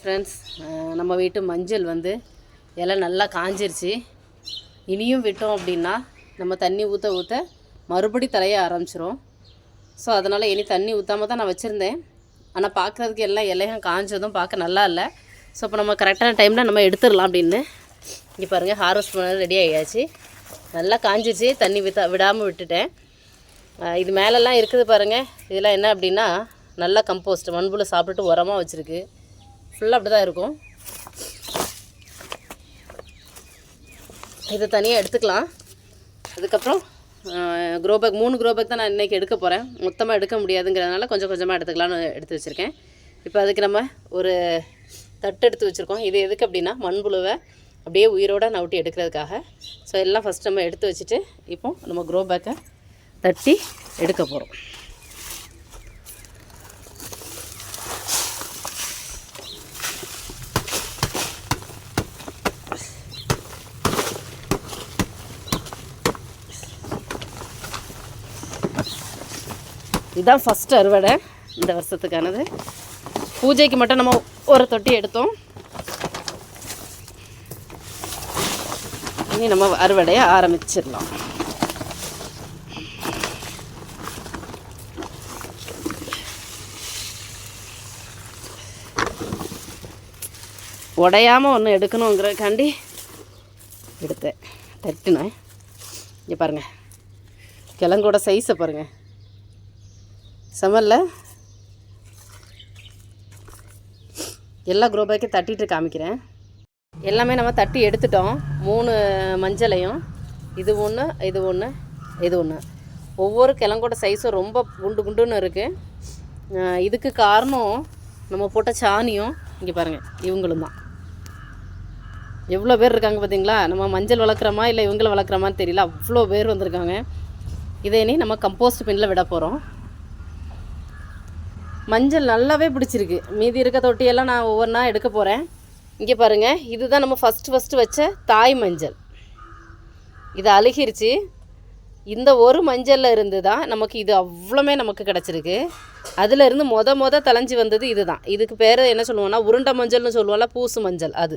Friends, நம்ம வீட்டு மஞ்சள் வந்து எல்லாம் நல்லா காஞ்சிருச்சு. இனியும் விட்டோம் அப்படின்னா நம்ம தண்ணி ஊற்ற ஊற்ற மறுபடி தலைய ஆரம்பிச்சிரும். ஸோ அதனால் இனி தண்ணி ஊற்றாம தான் நான் வச்சுருந்தேன். ஆனால் பார்க்குறதுக்கு எல்லாம் இலையும் காஞ்சதும் பார்க்க நல்லா இல்லை. ஸோ இப்போ நம்ம கரெக்டான டைமில் நம்ம எடுத்துடலாம் அப்படின்னு இங்கே பாருங்கள், ஹார்வெஸ்ட் பண்ண ரெடி ஆகியாச்சு. நல்லா காஞ்சிச்சு, தண்ணி விடாமல் விட்டுட்டேன். இது மேலெல்லாம் இருக்குது பாருங்கள். இதெல்லாம் என்ன அப்படின்னா நல்லா கம்போஸ்ட் மண்புழு சாப்பிட்டுட்டு உரமாக வச்சுருக்கு. ஃபுல்லாக அப்படி தான் இருக்கும். இதை தனியாக எடுத்துக்கலாம். அதுக்கப்புறம் க்ரோ பேக் 3 க்ரோ பேக் தான் நான் இன்றைக்கி எடுக்க போகிறேன். மொத்தமாக எடுக்க முடியாதுங்கிறதுனால கொஞ்சம் கொஞ்சமாக எடுத்துக்கலான்னு எடுத்து வச்சுருக்கேன். இப்போ அதுக்கு நம்ம ஒரு தட்டு எடுத்து வச்சுருக்கோம். இது எதுக்கு அப்படின்னா மண்புழுவை அப்படியே உயிரோடு நவுட்டி எடுக்கிறதுக்காக. ஸோ எல்லாம் ஃபஸ்ட் நம்ம எடுத்து வச்சுட்டு இப்போ நம்ம க்ரோ பேக்கை தட்டி எடுக்க போகிறோம். இதுதான் ஃபஸ்ட்டு அறுவடை இந்த வருஷத்துக்கானது. பூஜைக்கு மட்டும் நம்ம ஒரு தொட்டி எடுத்தோம். இனி நம்ம அறுவடையை ஆரம்பிச்சிடலாம். உடையாமல் ஒன்று எடுக்கணுங்கிறக்காண்டி எடுத்தேன், தட்டுனேன். இங்கே பாருங்கள், கிழங்கோட சைஸை பாருங்கள், செமல்ல. எல்லா க்ரோ பேக்கையும் தட்டிட்டு காமிக்கிறேன். எல்லாமே நம்ம தட்டி எடுத்துட்டோம். 3 மஞ்சளையும், இது ஒன்று, இது ஒன்று, இது ஒன்று. ஒவ்வொரு கிழங்கோட சைஸும் ரொம்ப குண்டு குண்டுன்னு இருக்குது. இதுக்கு காரணம் நம்ம போட்ட சாணியும். இங்கே பாருங்கள், இவங்களும் தான். எவ்வளோ பேர் இருக்காங்க பார்த்தீங்களா? நம்ம மஞ்சள் வளர்க்குறோமா இல்லை இவங்களை வளர்க்குறோமான்னு தெரியல, அவ்வளோ பேர் வந்திருக்காங்க. இதை இனி நம்ம கம்போஸ்ட் பின்னில் விட போகிறோம். மஞ்சள் நல்லாவே பிடிச்சிருக்கு. மீதி இருக்க தொட்டியெல்லாம் நான் ஒவ்வொன்றா எடுக்க போகிறேன். இங்கே பாருங்கள், இதுதான் நம்ம ஃபஸ்ட்டு வச்ச தாய் மஞ்சள். இது அழுகிருச்சு. இந்த ஒரு மஞ்சளில் இருந்து தான் நமக்கு இது அவ்வளோமே நமக்கு கிடச்சிருக்கு. அதில் இருந்து மொத தலைஞ்சி வந்தது இது தான். இதுக்கு பேர் என்ன சொல்லுவோம்னா உருண்டை மஞ்சள்னு சொல்லுவோம்ல, பூசு மஞ்சள்.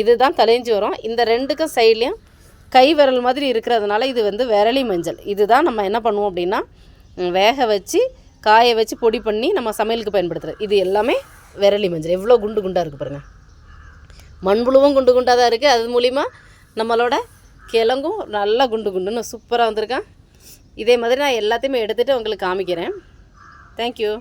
இது தான் தலைஞ்சி வரும். இந்த 2க்கும் சைட்லேயும் கை விரல் மாதிரி இருக்கிறதுனால இது வந்து விரலி மஞ்சள். இதுதான் நம்ம என்ன பண்ணுவோம் அப்படின்னா வேக வச்சு காய வச்சு பொடி பண்ணி நம்ம சமையலுக்கு பயன்படுத்துகிறது. இது எல்லாமே விரலி மஞ்சள். எவ்வளோ குண்டு குண்டாக இருக்குது பாருங்கள். மண்புழுவும் குண்டு குண்டாக தான் இருக்குது. அது மூலிமா நம்மளோட கிழங்கும் நல்லா குண்டு குண்டுன்னு சூப்பராக வந்திருக்கான். இதே மாதிரி நான் எல்லாத்தையுமே எடுத்துகிட்டு உங்களுக்கு காமிக்கிறேன். தேங்க்யூ.